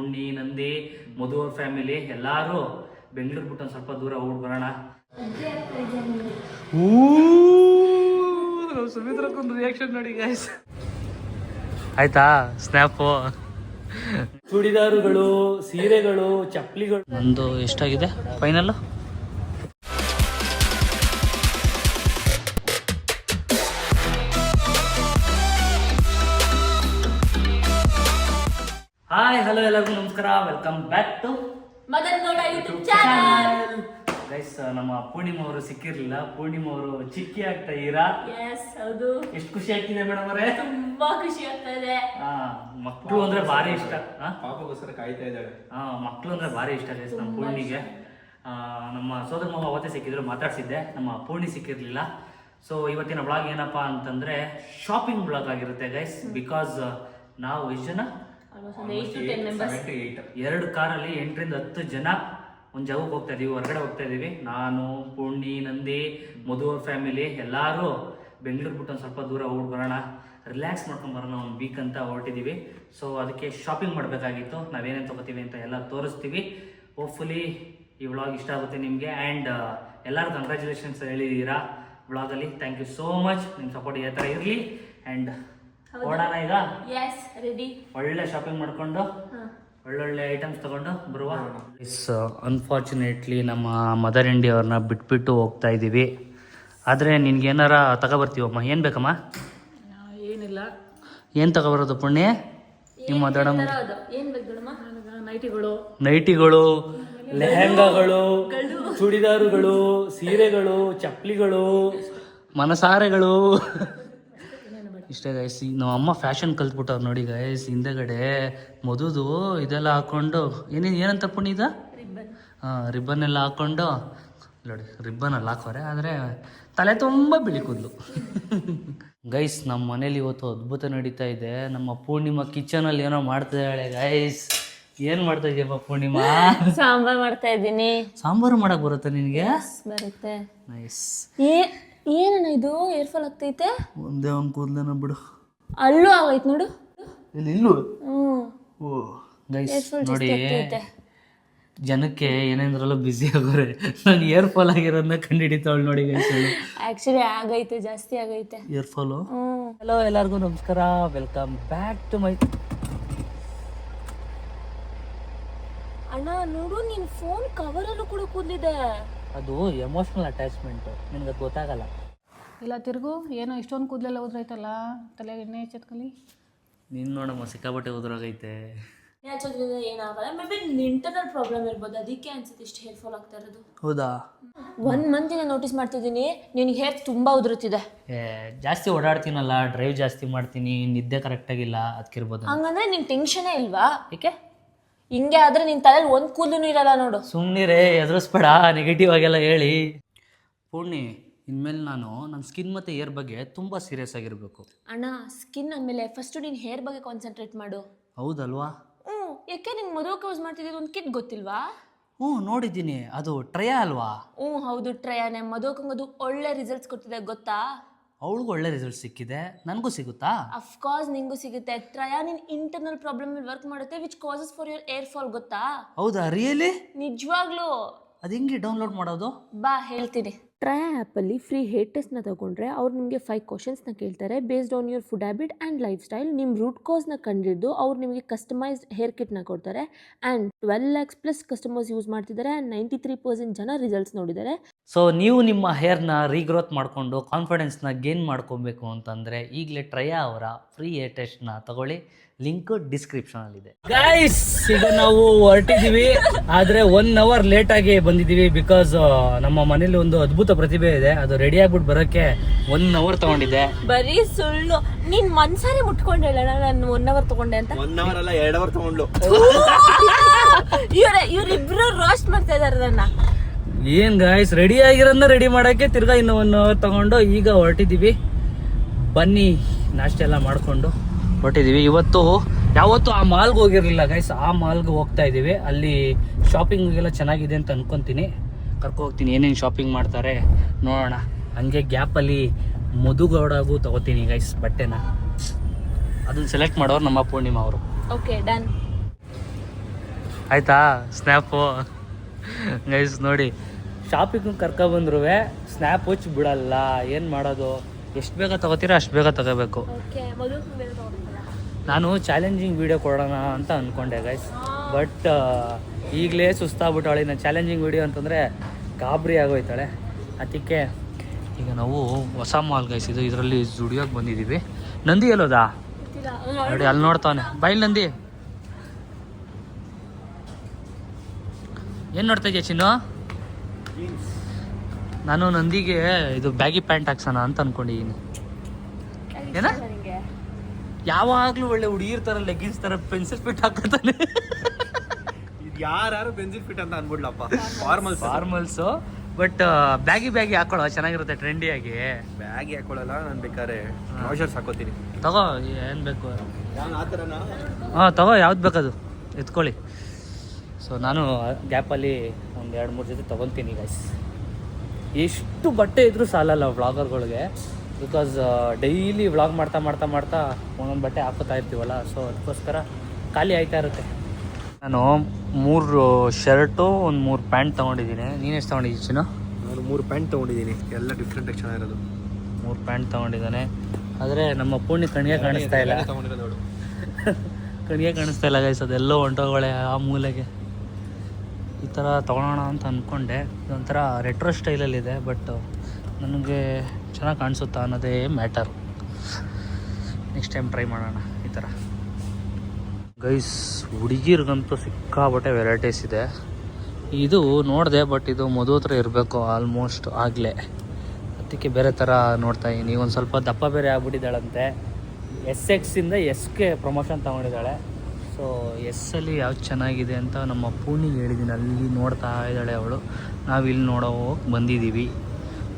ಪೂರ್ಣಿ, ನಂದಿ, ಮಧು ಅವ್ರ ಫ್ಯಾಮಿಲಿ ಎಲ್ಲರೂ ಬೆಂಗಳೂರು ಬಿಟ್ಟು ಒಂದು ಸ್ವಲ್ಪ ದೂರ ಹೋಗಿ ಬರೋಣ. ಸುಮಿತ್ರಕ್ಕೊಂದು ರಿಯಾಕ್ಷನ್ ನೋಡಿ ಗೈಸ್. ಆಯ್ತಾ ಸ್ನ್ಯಾಪು. ಚೂಡಿದಾರುಗಳು, ಸೀರೆಗಳು, ಚಪ್ಪಲಿಗಳು. ನಂದು ಎಷ್ಟಾಗಿದೆ ಫೈನಲ್? ಹಾಯ್ ಹಲೋ ಎಲ್ಲರಿಗೂ ನಮಸ್ಕಾರ. Welcome back to Madan Gowda YouTube channel. Guys, ನಮ್ಮ ಪೂರ್ಣಿಮಾ ಅವರು ಸಿಕ್ಕಿರ್ಲಿಲ್ಲ. ಪೂರ್ಣಿಮಾ ಅವರು ಚಿಕ್ಕಿ ಆಗ್ತಾ ಇರಾ. ಎಸ್ ಹೌದು. ಎಷ್ಟು ಖುಷಿ ಆಗ್ತಿದೆ ಮೇಡಮ್ ಅವರೇ? ತುಂಬಾ ಖುಷಿ ಆಗ್ತಾ ಇದೆ. ಮಕ್ಕಳು ಅಂದ್ರೆ ಭಾರಿ ಇಷ್ಟ. ಪಾಪಗೋಸ್ಕರ ಕಾಯ್ತಾ ಇದ್ದಾಳೆ. ಮಕ್ಕಳು ಅಂದ್ರೆ ಭಾರಿ ಇಷ್ಟ ಗೈಸ್ ನಮ್ಮ ಪೂರ್ಣಿಗೆ. ನಮ್ಮ ಸೋದರ ಮಾವ ಅವತ್ತೇ ಸಿಕ್ಕಿದ್ರು, ಮಾತಾಡ್ಸಿದ್ದೆ. ನಮ್ಮ ಪೂರ್ಣಿ ಸಿಕ್ಕಿರ್ಲಿಲ್ಲ. ಸೊ ಇವತ್ತಿನ ಬ್ಲಾಗ್ ಏನಪ್ಪಾ ಅಂತಂದ್ರೆ ಶಾಪಿಂಗ್ ಬ್ಲಾಗ್ ಆಗಿರುತ್ತೆ ಗೈಸ್. ಬಿಕಾಸ್ ನಾವು ಎಷ್ಟು ಜನ, 8 to 10 members, 2 ಕಾರಲ್ಲಿ 8 ರಿಂದ 10 ಜನ ಒಂದು ಜಾಗಕ್ಕೆ ಹೋಗ್ತಾ ಇದೀವಿ, ಹೊರಗಡೆ ಹೋಗ್ತಾ ಇದೀವಿ. ನಾನು, ಪೂರ್ಣಿ, ನಂದಿ, ಮಧು ಅವ್ರ ಫ್ಯಾಮಿಲಿ ಎಲ್ಲರೂ ಬೆಂಗಳೂರು ಬಿಟ್ಟು ಒಂದು ಸ್ವಲ್ಪ ದೂರ ಹೋಗಿ ಬರೋಣ, ರಿಲ್ಯಾಕ್ಸ್ ಮಾಡ್ಕೊಂಡು ಬರೋಣ ಒಂದು ವೀಕ್ ಅಂತ ಹೊರಟಿದ್ದೀವಿ. ಸೊ ಅದಕ್ಕೆ ಶಾಪಿಂಗ್ ಮಾಡಬೇಕಾಗಿತ್ತು. ನಾವೇನೇನು ತೊಗೋತೀವಿ ಅಂತ ಎಲ್ಲ ತೋರಿಸ್ತೀವಿ. ಹೋಪ್ಫುಲಿ ಈ ವ್ಲಾಗ್ ಇಷ್ಟ ಆಗುತ್ತೆ ನಿಮಗೆ. ಆ್ಯಂಡ್ ಎಲ್ಲರೂ ಕಂಗ್ರ್ಯಾಚುಲೇಷನ್ಸ್ ಹೇಳಿದ್ದೀರಾ ವ್ಲಾಗಲ್ಲಿ. Thank you so much. ನಿಮ್ಮ ಸಪೋರ್ಟ್ ಈ ಥರ ಇರಲಿ. ಆ್ಯಂಡ್ ಓಡೋಣ ಈಗ. Yes ready. ಒಳ್ಳೆ ಶಾಪಿಂಗ್ ಮಾಡ್ಕೊಂಡು ಒಳ್ಳೊಳ್ಳೆ ಐಟಮ್ಸ್ ತಗೊಂಡು ಬರುವ. ಅನ್ಫಾರ್ಚುನೇಟ್ಲಿ ನಮ್ಮ ಮದರ್ ಇಂಡಿಯಾ ಅವ್ರನ್ನ ಬಿಟ್ಬಿಟ್ಟು ಹೋಗ್ತಾ ಇದ್ದೀವಿ. ಆದರೆ ನಿನ್ಗೇನಾರ ತಗೊಬರ್ತೀವಮ್ಮ. ಏನು ಬೇಕಮ್ಮ? ಏನಿಲ್ಲ. ಏನು ತಗೊಬರೋದು ಪುಣ್ಯ? ನಿಮ್ಮ ದೊಡ್ಡಮ್ಮ ಏನು ಬೇಕು ದೊಡ್ಡಮ್ಮ? ನೈಟಿಗಳು, ನೈಟಿಗಳು, ಲೆಹಂಗಾಗಳು, ಚೂಡಿದಾರುಗಳು, ಸೀರೆಗಳು, ಚಪ್ಪಲಿಗಳು, ಮನಸಾರೆಗಳು. ಇಷ್ಟೇ ಗೈಸ್. ನಮ್ಮ ಅಮ್ಮ ಫ್ಯಾಷನ್ ಕಲ್ತ್ಬಿಟ್ಟವ್ರು ನೋಡಿ ಗೈಸ್. ಹಿಂದೆಗಡೆ ಮದುದು ಇದೆಲ್ಲ ಹಾಕೊಂಡು ಏನಂತ ಪುಣ್ಯ ಇದ ರಿಬ್ಬನ್ ಎಲ್ಲ ಹಾಕೊಂಡು ನೋಡಿ. ರಿಬ್ಬನ್ ಅಲ್ಲಿ ಹಾಕೋರೆ, ಆದರೆ ತಲೆ ತುಂಬ ಬಿಳಿ ಕೂದಲು. ಗೈಸ್, ನಮ್ಮ ಮನೇಲಿ ಇವತ್ತು ಅದ್ಭುತ ನಡೀತಾ ಇದೆ. ನಮ್ಮ ಪೂರ್ಣಿಮಾ ಕಿಚನಲ್ಲಿ ಏನೋ ಮಾಡ್ತಾ ಇದ್ದಾಳೆ ಗೈಸ್. ಏನು ಮಾಡ್ತಾ ಇದೆಯಪ್ಪ ಪೂರ್ಣಿಮಾ? ಸಾಂಬಾರ್ ಮಾಡ್ತಾ ಇದ್ದೀನಿ. ಸಾಂಬಾರು ಮಾಡಕ್ ಬರುತ್ತಾ ನಿನಗೆ? ಬರುತ್ತೆ. ನೈಸ್. ಏನಣ್ಣ ಇದು ಏರ್ ಫಾಲ್ ಆಗ್ತೈತೆ? ಒಂದೇ ಒಂದು ಕೂದಲನ ಬಿಡು. ಅಲ್ಲೂ ಆಗೈತೆ ನೋಡು. ಇಲ್ಲೂ ಓ ಗೈಸ್ ನೋಡಿ, ಜನಕ್ಕೆ ಏನೇಂದ್ರಲ್ಲೂ ಬ್ಯುಸಿ ಆಗೋರೆ. ನಾನು ಏರ್ ಫಾಲ್ ಆಗಿರೋದನ್ನ ಕಂಡು ಹಿಡಿತಾವಳು ನೋಡಿ ಗೈಸ್. ಆಕ್ಚುಲಿ ಆಗೈತೆ, ಜಾಸ್ತಿ ಆಗೈತೆ ಏರ್ ಫಾಲು. ಹಲೋ ಎಲ್ಲರಿಗೂ ನಮಸ್ಕಾರ. Welcome back to my. ಅಣ್ಣ ನೋಡು, ನಿನ್ ಫೋನ್ ಕವರಲ್ಲೂ ಕೂಡ ಕೂದಲಿದೆ. ಅದು ಎಮೋಷನಲ್ ಅಟ್ಯಾಚ್ಮೆಂಟು, ನಿನ್ಗೆ ಅದು ಗೊತ್ತಾಗಲ್ಲ. ಇಲ್ಲ ತಿರುಗು, ಏನೋ ಇಷ್ಟೊಂದು ಕೂದಲೆಲ್ಲ ಉದ್ರೈತಲ್ಲ, ತಲೆಗೆ ಎಣ್ಣೆ ಹಚ್ಚತ್ಕಲಿ. ನೀನು ನೋಡಮ್ಮ ಸಿಕ್ಕಾಪಟ್ಟೆ ಉದುರಾಗೈತೆ. ಹಚ್ಚೋದ್ರಿಂದ ಏನಾಗಲ್ಲ. ಮೇ ಬಿ ಇಂಟರ್ನಲ್ ಪ್ರಾಬ್ಲಮ್ ಇರ್ಬೋದು, ಅದಕ್ಕೆ ಅನ್ಸುತ್ತೆ ಇಷ್ಟು ಹೇರ್ ಫಾಲ್ ಆಗ್ತಾ ಇರೋದು. ಹೌದಾ? 1 ಮಂತಿಂದ ನೋಟಿಸ್ ಮಾಡ್ತಿದ್ದೀನಿ, ನಿನಗೆ ಹೇರ್ ತುಂಬಾ ಉದುರುತ್ತಿದೆ. ಜಾಸ್ತಿ ಓಡಾಡ್ತೀನಲ್ಲ, ಡ್ರೈವ್ ಜಾಸ್ತಿ ಮಾಡ್ತೀನಿ, ನಿದ್ದೆ ಕರೆಕ್ಟಾಗಿಲ್ಲ, ಅದಕ್ಕಿರ್ಬೋದು. ಹಂಗಂದ್ರೆ ನಿನ್ ಟೆನ್ಷನೇ ಇಲ್ವಾ? ಏಕೆ ಹಿಂಗೆ ಆದ್ರೆ ನಿನ್ ತಲೆಯಲ್ಲಿ ಒಂದು ಕೂದಲು ಇರಲ್ಲ ನೋಡು. ಸುಮ್ಮನಿರೇ, ಎದುರಿಸ್ಬೇಡ ನೆಗೆಟಿವ್ ಆಗೆಲ್ಲ ಹೇಳಿ. ಪೂರ್ಣಿ, ಇನ್ಮೇಲೆ ನಾನು ನನ್ನ ಸ್ಕಿನ್ ಮತ್ತು ಏರ್ ಬಗ್ಗೆ ತುಂಬ ಸೀರಿಯಸ್ ಆಗಿರಬೇಕು. ಅಣ್ಣ, ಸ್ಕಿನ್ ಅಂದಮೇಲೆ ಫಸ್ಟ್ ನೀನು ಹೇರ್ ಬಗ್ಗೆ ಕಾನ್ಸಂಟ್ರೇಟ್ ಮಾಡು. ಹೌದಲ್ವಾ? ಯಾಕೆ ನಿಂಗೆ ಮದುವೆ ಯೂಸ್ ಮಾಡ್ತಿದ್ದು ಒಂದು ಕಿಟ್ ಗೊತ್ತಿಲ್ವಾ? ನೋಡಿದ್ದೀನಿ. ಅದು ಟ್ರಯಾ ಅಲ್ವಾ? ಹೌದು, ಟ್ರಯಾನೆ. ಮದುವೆಗೆ ಅದು ಒಳ್ಳೆ ರಿಸಲ್ಟ್ಸ್ ಕೊಡ್ತಿದೆ ಗೊತ್ತಾ? ಅವಳಿಗೂ ಒಳ್ಳೆ ರಿಸಲ್ಟ್ ಸಿಕ್ಕಿದೆ, ನನಗೂ ಸಿಗುತ್ತಾ? ಅಫ್ಕೋರ್ಸ್ ನಿಂಗೂ ಸಿಗುತ್ತೆ. ಟ್ರಯಾ ನಿನ್ ಇಂಟರ್ನಲ್ ಪ್ರಾಬ್ಲಮ್ ವರ್ಕ್ ಮಾಡುತ್ತೆ, which causes for your hair fall. ಗೊತ್ತಾ? ಹೌದಾ? ರಿಯಲಿ? ನಿಜವಾಗ್ಲೂ. ಅದು ಹೆಂಗೆ ಡೌನ್ಲೋಡ್ ಮಾಡೋದು? ಬಾ ಹೇಳ್ತೀನಿ. ಟ್ರಯಾ ಆ್ಯಪಲ್ಲಿ ಫ್ರೀ ಹೇರ್ ಟೆಸ್ಟ್ನ ತಗೊಂಡ್ರೆ ಅವ್ರು ನಿಮಗೆ 5 ಕ್ವಶನ್ಸ್ನ ಕೇಳ್ತಾರೆ. Based on your food habit and life style ನಿಮ್ಮ ರೂಟ್ ಕಾಸ್ನ ಕಂಡಿದ್ದು ಅವ್ರು ನಿಮಗೆ ಕಸ್ಟಮೈಸ್ಡ್ ಹೇರ್ ಕಿಟ್ನ ಕೊಡ್ತಾರೆ. And 12 lakhs plus customers use ಮಾಡ್ತಿದ್ದಾರೆ. ಆ್ಯಂಡ್ 93% ಜನ ರಿಸಲ್ಟ್ಸ್ ನೋಡಿದ್ದಾರೆ. ಸೊ ನೀವು ನಿಮ್ಮ ಹೇರ್ನ ರೀಗ್ರೋತ್ ಮಾಡಿಕೊಂಡು ಕಾನ್ಫಿಡೆನ್ಸ್ನ ಗೇನ್ ಮಾಡ್ಕೊಬೇಕು ಅಂತಂದರೆ ಈಗಲೇ ಟ್ರಯಾ ಅವರ ಫ್ರೀ ಹೇರ್ ಟೆಸ್ಟ್ನ ತಗೊಳ್ಳಿ. ಲಿಂಕ್ ಡಿಸ್ಕ್ರಿಪ್ಷನಲ್ಲಿದೆ. ಗೈಸ್, ಈಗ ನಾವು ಹೊರಟಿದ್ದೀವಿ, ಆದರೆ 1 hour ಲೇಟಾಗಿ ಬಂದಿದ್ದೀವಿ. ಬಿಕಾಸ್ ನಮ್ಮ ಮನೇಲಿ ಒಂದು ಅದ್ಭುತ ಪ್ರತಿಭೆ ಇದೆ, ಅದು ರೆಡಿ ಆಗ್ಬಿಟ್ಟು ಬರೋಕ್ಕೆ 1 hour ತಗೊಂಡಿದ್ದೆ. ಬರೀ ಸುಳ್ಳು. ನೀನ್ ಮನ್ಸಾರೆ ಮುಟ್ಕೊಂಡೇಳ ನಾನು 1 hour ತಗೊಂಡೆ ಅಂತ. 1 hour ಅಲ್ಲ, 2 hour ತಗೊಂಡ್ಲು. ಇವ್ರಿಬ್ರು ರೋಸ್ಟ್ ಮಾಡ್ತಾ ಇದಾರೆ ನನ್ನ. ಏನ್ ಗಾಯ್ಸ್, ರೆಡಿ ಆಗಿರೋದನ್ನ ರೆಡಿ ಮಾಡೋಕ್ಕೆ ತಿರ್ಗಾ ಇನ್ನು 1 hour ತಗೊಂಡು ಈಗ ಹೊರಟಿದ್ದೀವಿ. ಬನ್ನಿ, ನಾಷ್ಟ ಎಲ್ಲ ಮಾಡಿಕೊಂಡು ಹೊರಟಿದ್ದೀವಿ. ಯಾವತ್ತೂ ಆ ಮಾಲ್ಗೆ ಹೋಗಿರಲಿಲ್ಲ ಗೈಸ್, ಆ ಮಾಲ್ಗೆ ಹೋಗ್ತಾ ಇದ್ದೀವಿ. ಅಲ್ಲಿ ಶಾಪಿಂಗೆಲ್ಲ ಚೆನ್ನಾಗಿದೆ ಅಂತ ಅನ್ಕೊತೀನಿ. ಕರ್ಕೊ ಹೋಗ್ತೀನಿ, ಏನೇನು ಶಾಪಿಂಗ್ ಮಾಡ್ತಾರೆ ನೋಡೋಣ. ಹಂಗೆ ಗ್ಯಾಪಲ್ಲಿ ಮಧುಗೌಡಗೂ ತಗೋತೀನಿ ಗೈಸ್ ಬಟ್ಟೆನ. ಅದನ್ನು ಸೆಲೆಕ್ಟ್ ಮಾಡೋರು ನಮ್ಮ ಪೂರ್ಣಿಮಾ ಅವರು. Okay done. ಆಯಿತಾ ಸ್ನ್ಯಾಪು ಗೈಸ್ ನೋಡಿ, ಶಾಪಿಂಗ್ ಕರ್ಕೊಬಂದ್ರು ಸ್ನ್ಯಾಪ್ ಹುಚ್ಚಿ ಬಿಡಲ್ಲ. ಏನು ಮಾಡೋದು, ಎಷ್ಟು ಬೇಗ ತೊಗೋತೀರ ಅಷ್ಟು ಬೇಗ ತಗೋಬೇಕು. ಓಕೆ ಮದುವೆ ನಾನು ಚಾಲೆಂಜಿಂಗ್ ವೀಡಿಯೋ ಕೊಡೋಣ ಅಂತ ಅಂದ್ಕೊಂಡೆ ಗೈಸ್, ಬಟ್ ಈಗಲೇ ಸುಸ್ತಾಗ್ಬಿಟ್ಟಾಳೆ. ನಾನು ಚಾಲೆಂಜಿಂಗ್ ವೀಡಿಯೋ ಅಂತಂದರೆ ಗಾಬರಿ ಆಗೋಯ್ತಾಳೆ. ಅದಕ್ಕೆ ಈಗ ನಾವು ಹೊಸ ಮಾಲ್ ಗೈಸ್ ಇದು, ಇದರಲ್ಲಿ ಜುಡಿಯೋಗೆ ಬಂದಿದ್ದೀವಿ. ನಂದಿ ಎಲ್ಲೋದಾ ನೋಡಿ, ಅಲ್ಲಿ ನೋಡ್ತಾವನೆ. ಬೈಲ್ ನಂದಿ, ಏನು ನೋಡ್ತಾ ಇದೆಯಾ ಚಿನ್ನು? ನಾನು ನಂದಿಗೆ ಇದು ಬ್ಯಾಗಿ ಪ್ಯಾಂಟ್ ಹಾಕ್ಸೋಣ ಅಂತ ಅನ್ಕೊಂಡಿದ್ದೀನಿ. ಏನ ಯಾವಾಗಲೂ ಒಳ್ಳೆ ಹುಡುಗಿರ್ ಥರ ಲೆಗ್ಗಿನ್ಸ್ ಥರ ಪೆನ್ಸಿಲ್ ಫಿಟ್ ಹಾಕೋತಾನೆ. ಯಾರು ಬೆಂಜಿಲ್ ಫಿಟ್ ಅಂತ ಅನ್ಬಿಡ್ಲಪ್ಪ. ಫಾರ್ಮಲ್ಸು, ಬಟ್ ಬ್ಯಾಗಿ ಹಾಕೊಳ್ಳೋ ಚೆನ್ನಾಗಿರುತ್ತೆ, ಟ್ರೆಂಡಿಯಾಗಿ. ಬ್ಯಾಗ್ ಹಾಕೊಳ್ಳಲ್ಲ ನಾನು, ಬೇಕಾದ್ರೆ ಟ್ರೌಸರ್ಸ್ ಹಾಕೋತೀನಿ. ತಗೋ ಏನು ಬೇಕು. ನಾನು ಆ ಥರನಾ? ಹಾಂ ತಗೋ, ಯಾವ್ದು ಬೇಕದು ಎತ್ಕೊಳ್ಳಿ. ಸೊ ನಾನು ಗ್ಯಾಪಲ್ಲಿ ಒಂದು 2-3 ಜೊತೆ ತೊಗೊತೀನಿ ಗೈಸ್. ಎಷ್ಟು ಬಟ್ಟೆ ಇದ್ರೂ ಸಾಲಲ್ಲ ವ್ಲಾಗರ್ಗಳಿಗೆ, ಬಿಕಾಸ್ ಡೈಲಿ ವ್ಲಾಗ್ ಮಾಡ್ತಾ ಒಂದೊಂದು ಬಟ್ಟೆ ಹಾಕೋತಾ ಇರ್ತೀವಲ್ಲ. ಸೊ ಅದಕ್ಕೋಸ್ಕರ ಖಾಲಿ ಆಯ್ತಾ ಇರುತ್ತೆ. ನಾನು 3 ಶರ್ಟು, ಒಂದು 3 ಪ್ಯಾಂಟ್ ತೊಗೊಂಡಿದ್ದೀನಿ. ನೀನು ಎಷ್ಟು ತೊಗೊಂಡಿದ್ದೀನಿ ಚಿನ್ನು? ನಾನು 3 ಪ್ಯಾಂಟ್ ತೊಗೊಂಡಿದ್ದೀನಿ, ಎಲ್ಲ ಡಿಫ್ರೆಂಟ್ ಚೆನ್ನಾಗಿರೋದು. 3 ಪ್ಯಾಂಟ್ ತೊಗೊಂಡಿದ್ದಾನೆ. ಆದರೆ ನಮ್ಮ ಪುಣ್ಯ ಕಣ್ಣಿಗೆ ಕಾಣಿಸ್ತಾ ಇಲ್ಲ. ತೊಗೊಂಡಿರೋದು ನೋಡು. ಕಣ್ಣಿಗೆ ಕಾಣಿಸ್ತಾ ಇಲ್ಲ ಗೈಸ್, ಅದೆಲ್ಲೋ ಹೊಂಟೋಗಳೆ ಆ ಮೂಲೆಗೆ. ಈ ಥರ ತೊಗೊಳೋಣ ಅಂತ ಅಂದ್ಕೊಂಡೆ. ಇದೊಂಥರ ರೆಟ್ರೋ ಸ್ಟೈಲಲ್ಲಿದೆ, ಬಟ್ ನನಗೆ ಚೆನ್ನಾಗಿ ಕಾಣಿಸುತ್ತಾ ಅನ್ನೋದೇ ಮ್ಯಾಟರ್. ನೆಕ್ಸ್ಟ್ ಟೈಮ್ ಟ್ರೈ ಮಾಡೋಣ ಈ ಥರ. ಗೈಸ್ ಹುಡುಗಿರ್ಗಂತೂ ಸಿಕ್ಕಾಬಟ್ಟೆ ವೆರೈಟೀಸ್ ಇದೆ. ಇದು ನೋಡಿದೆ, ಬಟ್ ಇದು ಮದುವೆ ಹತ್ರ ಇರಬೇಕು ಆಲ್ಮೋಸ್ಟ್ ಆಗಲೇ. ಅದಕ್ಕೆ ಬೇರೆ ಥರ ನೋಡ್ತಾ ಇದ್ದೀನಿ. ಒಂದು ಸ್ವಲ್ಪ ದಪ್ಪ ಬೇರೆ ಆಗ್ಬಿಟ್ಟಿದ್ದಾಳಂತೆ. SXಯಿಂದ Sಗೆ ಪ್ರಮೋಷನ್ ತೊಗೊಂಡಿದ್ದಾಳೆ. ಸೊ ಎಸ್ಸಲ್ಲಿ ಯಾವ್ದು ಚೆನ್ನಾಗಿದೆ ಅಂತ ನಮ್ಮ ಪೂರ್ಣಿಗೆ ಹೇಳಿದ್ದೀನಿ, ಅಲ್ಲಿ ನೋಡ್ತಾ ಇದ್ದಾಳೆ ಅವಳು. ನಾವು ಇಲ್ಲಿ ನೋಡೋಕೆ ಬಂದಿದ್ದೀವಿ.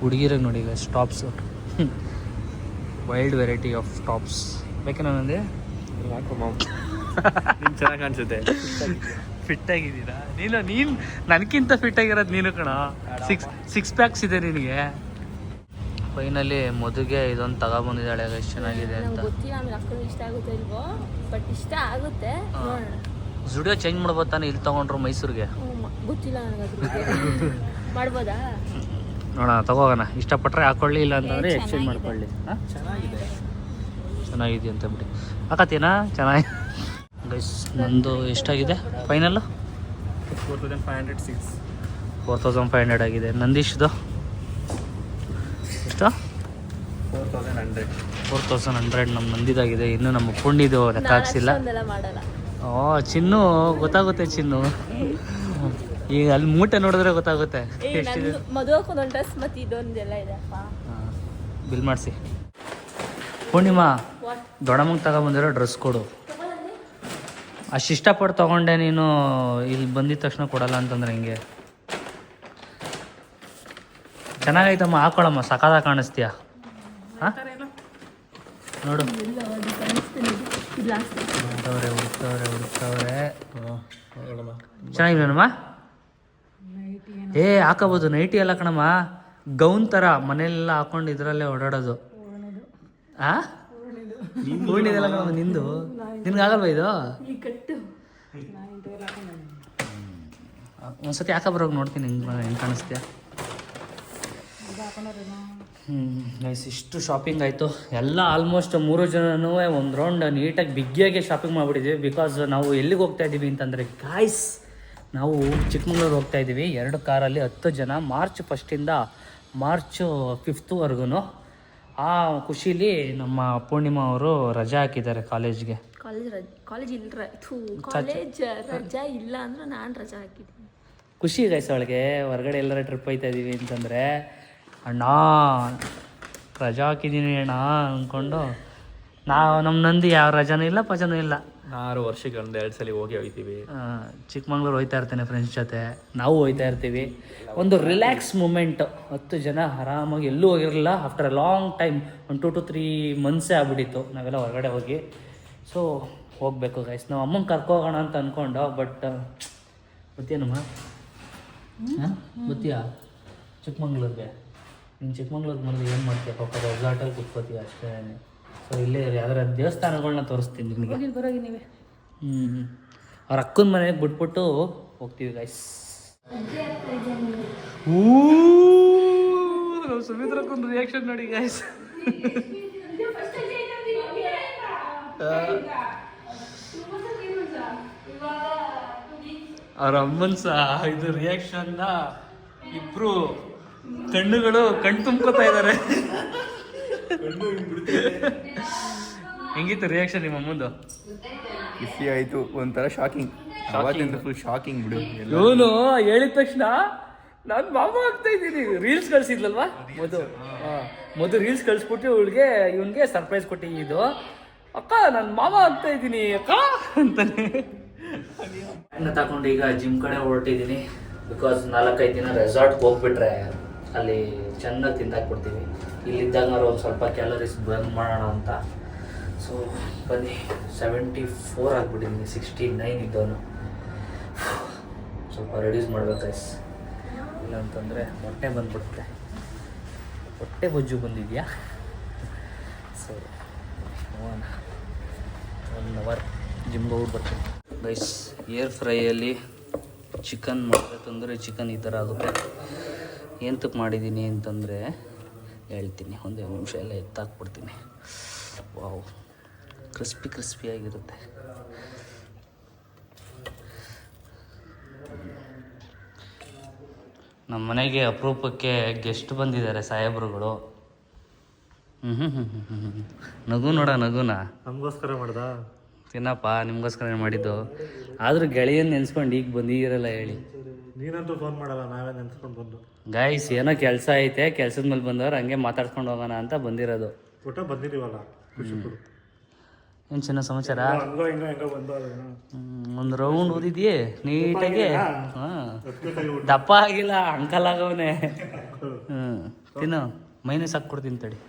ಹುಡುಗಿರಾಗ ನೋಡಿ ಈಗ tops, wild variety of tops. ಬೇಕೇನೋ ನಂದೆ ಚೆನ್ನಾಗಿ ಕಾಣಿಸುತ್ತೆ. ಫಿಟ್ಟಾಗಿದ್ದೀರಾ ನೀನು ನನಗಿಂತ ಫಿಟ್ಟಾಗಿರೋದು ನೀನು ಕಣ. ಸಿಕ್ಸ್ ಪ್ಯಾಕ್ಸ್ ಇದೆ ನಿನಗೆ. ಫೈನಲಿ ಮದುವೆಗೆ ಇದೊಂದು ತಗೊಬಂದಿದ್ದಾಳೆ, ಎಷ್ಟು ಚೆನ್ನಾಗಿದೆ ಅಂತ. ಗೊತ್ತಿಲ್ಲ ಆಮೇಲೆ ಅಕ್ಕನಿಗೆ ಇಷ್ಟ ಆಗುತ್ತೆ ಇಲ್ವೋ, ಬಟ್ ಇಷ್ಟ ಆಗುತ್ತೆ. ನೋಡೋಣ. ಜುಡಿಯೋ ಚೇಂಜ್ ಮಾಡ್ಬೋದು ತಾನೆ, ಇಲ್ಲಿ ತೊಗೊಂಡ್ರು ಮೈಸೂರಿಗೆ. ಗೊತ್ತಿಲ್ಲ ನನಗೆ ಅದ್ರ ಬಗ್ಗೆ. ಮಾಡ್ಬೋದಾ? ನೋಡೋಣ, ತಗೋಗೋಣ. ಇಷ್ಟಪಟ್ಟರೆ ಹಾಕೊಳ್ಳಿ, ಇಲ್ಲ ಅಂತಂದರೆ ಎಕ್ಸ್ಚೇಂಜ್ ಮಾಡ್ಕೊಳ್ಳಿ. ಹಾಂ ಚೆನ್ನಾಗಿದೆ ಅಂತ ಬಿಡಿ. ಹಾಕತ್ತೀನಾ? ಚೆನ್ನಾಗಿ ಗೈಸ್ ನಂದು ಎಷ್ಟಾಗಿದೆ ಫೈನಲ್ಲು? 4500 ಆಗಿದೆ. ನಂದೀಶ್ದು ಎಷ್ಟು? 4100 ನಮ್ಮ ನಂದಿದಾಗಿದೆ. ಇನ್ನು ನಮ್ಮ ಪುಣ್ಯದು ಲೆಕ್ಕ ಹಾಕ್ಸಿಲ್ಲ. ಓ ಚಿನ್ನು ಗೊತ್ತಾಗುತ್ತೆ ಚಿನ್ನು, ಈಗ ಅಲ್ಲಿ ಮೂಟೆ ನೋಡಿದ್ರೆ ಗೊತ್ತಾಗುತ್ತೆ ಎಷ್ಟಿದೆ. ಮದುವೆ ಒಂದು ಡ್ರೆಸ್ ಮತ್ತು ಇದೊಂದೆಲ್ಲ ಇದೆಪ್ಪ. ಬಿಲ್ ಮಾಡಿಸಿ. ಪೂರ್ಣಿಮಾ, ದೊಡ್ಡಮ್ಮಂಗೆ ತಗೊಬಂದಿರೋ ಡ್ರೆಸ್ ಕೊಡು. ಅಷ್ಟು ಇಷ್ಟಪಟ್ಟು ತೊಗೊಂಡೆ ನೀನು, ಇಲ್ಲಿ ಬಂದಿದ ತಕ್ಷಣ ಕೊಡಲ್ಲ ಅಂತಂದ್ರೆ ಹಿಂಗೆ. ಚೆನ್ನಾಗೈತಮ್ಮ, ಹಾಕೊಳ್ಳಮ್ಮ, ಸಖತ್ತಾಗಿ ಕಾಣಿಸ್ತೀಯ. ಹಾಂ ನೋಡು, ಹುಡುಕ್ತವ್ರೆ. ಚೆನ್ನಾಗಿಲ್ಲನಮ್ಮ? ಹಾಕೋಬೋದು. ನೈಟಿ ಎಲ್ಲ ಕಣಮ್ಮ, ಗೌನ್ ಥರ ಮನೆಯೆಲ್ಲ ಹಾಕೊಂಡು ಇದರಲ್ಲೇ ಓಡಾಡೋದು. ಹಾಂ ಹೂಣಿದೆಲ್ಲ ಕಣಮ್ಮ ನಿಂದು. ನಿನ್ಗಾಗಲ್ವ ಇದು? ಒಂದ್ಸತಿ ಹಾಕಬರೋಗಿ ನೋಡ್ತೀನಿ ಹೆಂಗೆ ಕಾಣಿಸ್ತೀಯ. ನೈಸ್. ಇಷ್ಟು ಶಾಪಿಂಗ್ ಆಯಿತು ಎಲ್ಲ. ಆಲ್ಮೋಸ್ಟ್ 3 ಜನನೂ ಒಂದು ರೌಂಡ್ ನೀಟಾಗಿ ಬಿಗ್ಗಿಯಾಗಿ ಶಾಪಿಂಗ್ ಮಾಡಿಬಿಟ್ಟಿದ್ದೀವಿ. ಬಿಕಾಸ್ ನಾವು ಎಲ್ಲಿಗೆ ಹೋಗ್ತಾ ಇದ್ದೀವಿ ಅಂತಂದರೆ ಗಾಯ್ಸ್, ನಾವು ಚಿಕ್ಕಮಂಗ್ಳೂರು ಹೋಗ್ತಾ ಇದ್ದೀವಿ 2 ಕಾರಲ್ಲಿ 10 ಜನ. ಮಾರ್ಚ್ 1 ಮಾರ್ಚ್ 5 ಆ ಖುಷಿಲಿ ನಮ್ಮ ಪೂರ್ಣಿಮಾ ಅವರು ರಜೆ ಹಾಕಿದ್ದಾರೆ ಕಾಲೇಜ್ಗೆ. ಕಾಲೇಜ್ ರಜಾ ಇಲ್ಲ ಅಂದ್ರೆ ನಾನು ರಜಾ ಹಾಕಿದ್ದೀನಿ. ಖುಷಿ ಗೈಸ್ ಅವಳಿಗೆ. ಹೊರಗಡೆ ಎಲ್ಲರ ಟ್ರಿಪ್ ಹೋಗ್ತಾ ಇದ್ದೀವಿ ಅಂತಂದರೆ, ಅಣ್ಣ ರಜಾ ಹಾಕಿದ್ದೀನಿ ಅಣ್ಣ ಅಂದ್ಕೊಂಡು ನಮ್ಮ ನಂದಿ ಯಾವ ರಜಾನೂ ಇಲ್ಲ ಪಜನೂ ಇಲ್ಲ. 6 ವರ್ಷಕ್ಕೆ 2 ಸಲ ಹೋಗ್ತೀವಿ. ಚಿಕ್ಕಮಂಗ್ಳೂರು ಹೋಗ್ತಾ ಇರ್ತೇನೆ ಫ್ರೆಂಡ್ಸ್ ಜೊತೆ, ನಾವು ಹೋಗ್ತಾ ಇರ್ತೀವಿ. ಒಂದು ರಿಲ್ಯಾಕ್ಸ್ ಮೂಮೆಂಟ್. 10 ಜನ ಆರಾಮಾಗಿ ಎಲ್ಲೂ ಹೋಗಿರಲಿಲ್ಲ. ಆಫ್ಟರ್ ಅ ಲಾಂಗ್ ಟೈಮ್, ಒಂದು 2 to 3 ಮಂತ್ಸೇ ಆಗ್ಬಿಟ್ಟಿತ್ತು ನಾವೆಲ್ಲ ಹೊರಗಡೆ ಹೋಗಿ. ಸೊ ಹೋಗಬೇಕು ಗೈಸ್. ನಾವು ಅಮ್ಮಂಗೆ ಕರ್ಕೋಗೋಣ ಅಂತ ಅಂದ್ಕೊಂಡು, ಬಟ್ ಗೊತ್ತೇನಮ್ಮ? ಹಾಂ ಗೊತ್ತೀಯಾ ಚಿಕ್ಕಮಂಗ್ಳೂರಿಗೆ? ನೀನು ಚಿಕ್ಕಮಂಗ್ಳೂರಿಗೆ ಮಾಡಿದ್ರೆ ಏನು ಮಾಡ್ತೀಯ ಪಾಪ, ರೆಸಾರ್ಟಲ್ಲಿ ಕೂತ್ಕೋತೀಯ ಅಷ್ಟೇ. ಸೊ ಇಲ್ಲೇ ಯಾವ್ದಾರ ದೇವಸ್ಥಾನಗಳನ್ನ ತೋರಿಸ್ತೀನಿ ನಿನಗೆ. ಅವ್ರ ಅಕ್ಕನ ಮನೆಗೆ ಬಿಟ್ಬಿಟ್ಟು ಹೋಗ್ತೀವಿ ಗೈಸ್. ಸುಮಿತ್ರಕ್ಕೊಂದು ರಿಯಾಕ್ಷನ್ ನೋಡಿ ಗೈಸ್. ಅವ್ರ ಅಮ್ಮನ್ ಸಹ ಇದು ರಿಯಾಕ್ಷನ್ನ ಇಬ್ರು ಕಣ್ಣುಗಳು ಕಣ್ ತುಂಬ್ಕೋತಾ ಇದ್ದಾರೆ. ಹೆಂಗಿತ್ತು ರಿಯಾಕ್ಷನ್ ನಿಮ್ಮ ಅಮ್ಮಂದು? ಖುಷಿ ಆಯ್ತು, ಒಂಥರ ಶಾಕಿಂಗ್. ಅವತ್ತಿಂದ ಫುಲ್ ಶಾಕಿಂಗ್ ಬಿಡು. ಇವನು ಹೇಳಿದ ತಕ್ಷಣ ನಾನು ಮಾಮ ಆಗ್ತಾ ಇದ್ದೀನಿ. ರೀಲ್ಸ್ ಕಳ್ಸಿದ್ಲಲ್ವಾ ಮೊದಲು ರೀಲ್ಸ್ ಕಳ್ಸ್ಬಿಟ್ಟು ಇವನ್ಗೆ ಸರ್ಪ್ರೈಸ್ ಕೊಟ್ಟಿದ್ದು. ಅಕ್ಕ ನಾನು ಮಾಮ ಆಗ್ತಾ ಇದ್ದೀನಿ ಅಕ್ಕ ಅಂತಾನೆ. ತಗೊಂಡು ಈಗ ಜಿಮ್ ಕಡೆ ಹೊರಟಿದ್ದೀನಿ. ಬಿಕಾಸ್ 4-5 ದಿನ ರೆಸಾರ್ಟ್ಗೆ ಹೋಗ್ಬಿಟ್ರೆ ಅಲ್ಲಿ ಚೆನ್ನಾಗಿ ತಿಂದಾಕ್ಬಿಡ್ತೀವಿ. ಇಲ್ಲಿದ್ದಾಗ ಒಂದು ಸ್ವಲ್ಪ ಕ್ಯಾಲರೀಸ್ ಬರ್ನ್ ಮಾಡೋಣ ಅಂತ. ಸೊ ಬನ್ನಿ, 74 ಆಗಿಬಿಟ್ಟಿದ್ದೀನಿ. 69 ಇದ್ದವನು. ಸ್ವಲ್ಪ ರೆಡ್ಯೂಸ್ ಮಾಡ್ಬೇಕು ಗೈಸ್, ಇಲ್ಲಾಂತಂದರೆ ಹೊಟ್ಟೆ ಬಂದ್ಬಿಡುತ್ತೆ. ಹೊಟ್ಟೆ ಬೊಜ್ಜು ಬಂದಿದೆಯಾ? ಸೊ ನೋಡೋಣ, 1 ಅವರ್ ಜಿಮ್ಗೆ ಹೋಗಿ ಬರ್ತೀನಿ ಗೈಸ್. ಏರ್ ಫ್ರೈಯಲ್ಲಿ ಚಿಕನ್ ಮಾಡಿದ್ರೆ ತಂದರೆ ಚಿಕನ್ ಈ ಥರ ಆಗುತ್ತೆ. ಎಂತಕ್ಕೆ ಮಾಡಿದ್ದೀನಿ ಅಂತಂದರೆ ಹೇಳ್ತೀನಿ, 1 ನಿಮಿಷ ಎಲ್ಲ ಎತ್ತಾಕ್ಬಿಡ್ತೀನಿ. ವಾವ್, ಕ್ರಿಸ್ಪಿಯಾಗಿರುತ್ತೆ. ನಮ್ಮ ಮನೆಗೆ ಅಪರೂಪಕ್ಕೆ ಗೆಸ್ಟ್ ಬಂದಿದ್ದಾರೆ ಸಾಹೇಬ್ರುಗಳು. ನಗು ನೋಡ, ನಗುನ ನಮಗೋಸ್ಕರ ಮಾಡ್ದ. ತಿನ್ನಪ್ಪ, ನಿಮಗೋಸ್ಕರ ಮಾಡಿದ್ದು. ಆದರೂ ಗೆಳೆಯನ್ ನೆನ್ಸ್ಕೊಂಡು ಈಗ ಬಂದಿರಲ್ಲ ಹೇಳಿ. ನೀನಂತೂ ಫೋನ್ ಮಾಡಲ್ಲ, ನಾವೇ ನೆನ್ಸ್ಕೊಂಡು ಬಂದು. ಗಾಯ್ಸ್, ಏನೋ ಕೆಲಸ ಐತೆ, ಕೆಲಸದ ಮೇಲೆ ಬಂದವ್ರು ಹಂಗೆ ಮಾತಾಡ್ಸ್ಕೊಂಡು ಹೋಗೋಣ ಅಂತ ಬಂದಿರೋದು. ಊಟ ಬಂದಿದ್ದೀವಲ್ಲ, ಖುಷಿ ಪಡು. ಏನು ಚಿನ್ನ ಸಮಾಚಾರ? ಹಂಗೋ ಹಿಂಗೋ ಬಂದು ಒಂದು ರೌಂಡ್ ಓದಿದ್ಯೆ ನೀಟಾಗಿ. ಹಾಂ, ದಪ್ಪ ಆಗಿಲ್ಲ, ಅಂಕಲ್ ಆಗವನೆ. ತಿನ್ನು, ಮೈನಸ್ ಹಾಕ್ಕೊಡ್ತೀನಿ ತಡಿ.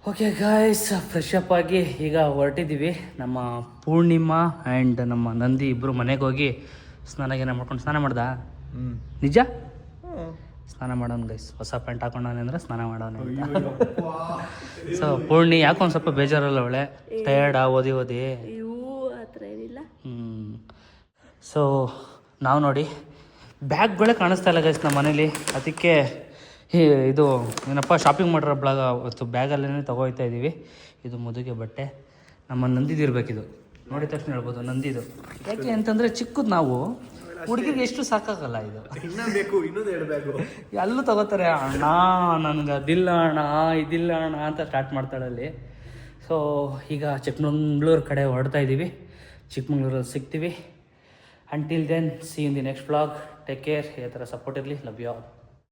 ಓಕೆ ಗಾಯ್ಸ್, ಫ್ರೆಶ್ ಅಪ್ ಆಗಿ ಈಗ ಹೊರಟಿದ್ದೀವಿ. ನಮ್ಮ ಪೂರ್ಣಿಮಾ ಆ್ಯಂಡ್ ನಮ್ಮ ನಂದಿ ಇಬ್ಬರು ಮನೆಗೆ ಹೋಗಿ ಸ್ನಾನ ಮಾಡ್ಕೊಂಡು. ಸ್ನಾನ ಮಾಡ್ದ? ನಿಜ? ಸ್ನಾನ ಮಾಡೋನು ಗೈಸ್. ಹೊಸ ಪ್ಯಾಂಟ್ ಹಾಕೊಂಡವನೆ ಅಂದರೆ ಸ್ನಾನ ಮಾಡೋನು. ಸೊ ಪೂರ್ಣಿ ಯಾಕೊಂದು ಸ್ವಲ್ಪ ಬೇಜಾರಲ್ಲ ಅವಳೆ, ಟಯರ್ಡಾ ಓದಿ ಇವು ಆ ಥರ ಏನಿಲ್ಲ. ಸೊ ನಾವು ನೋಡಿ ಬ್ಯಾಗ್ಗಳೇ ಕಾಣಿಸ್ತಾ ಇಲ್ಲ ಗೈಸ್ ನಮ್ಮ ಮನೇಲಿ. ಅದಕ್ಕೆ ಇದು ಏನಪ್ಪ ಶಾಪಿಂಗ್ ಮಾಡಿರೋ ಬ್ಯಾಗಲ್ಲೇ ತೊಗೊಳ್ತಾ ಇದ್ದೀವಿ. ಇದು ಮದುವೆ ಬಟ್ಟೆ ನಮ್ಮ ನಂದಿದಿರ್ಬೇಕಿದು. ನೋಡಿದ ತಕ್ಷಣ ಹೇಳ್ಬೋದು ನಂದಿದು. ಯಾಕೆ ಅಂತಂದರೆ ಚಿಕ್ಕದು, ನಾವು ಹುಡುಗಿಗೆ ಎಷ್ಟು ಸಾಕಾಗಲ್ಲ ಇದು. ಎಲ್ಲೂ ತಗೋತಾರೆ, ಅಣ್ಣ ನನಗೆ ಅದಿಲ್ಲ ಅಣ್ಣ, ಇದಿಲ್ಲ ಅಣ್ಣ ಅಂತ ಸ್ಟಾರ್ಟ್ ಮಾಡ್ತಾಳಲ್ಲಿ. ಸೊ ಈಗ ಚಿಕ್ಕಮಂಗ್ಳೂರು ಕಡೆ ಹೊರಡ್ತಾ ಇದ್ದೀವಿ. ಚಿಕ್ಕಮಂಗ್ಳೂರಲ್ಲಿ ಸಿಗ್ತೀವಿ. Until then, see in the next vlog. Take care. ಈ ಥರ ಸಪೋರ್ಟ್ ಇರಲಿ. Love you all.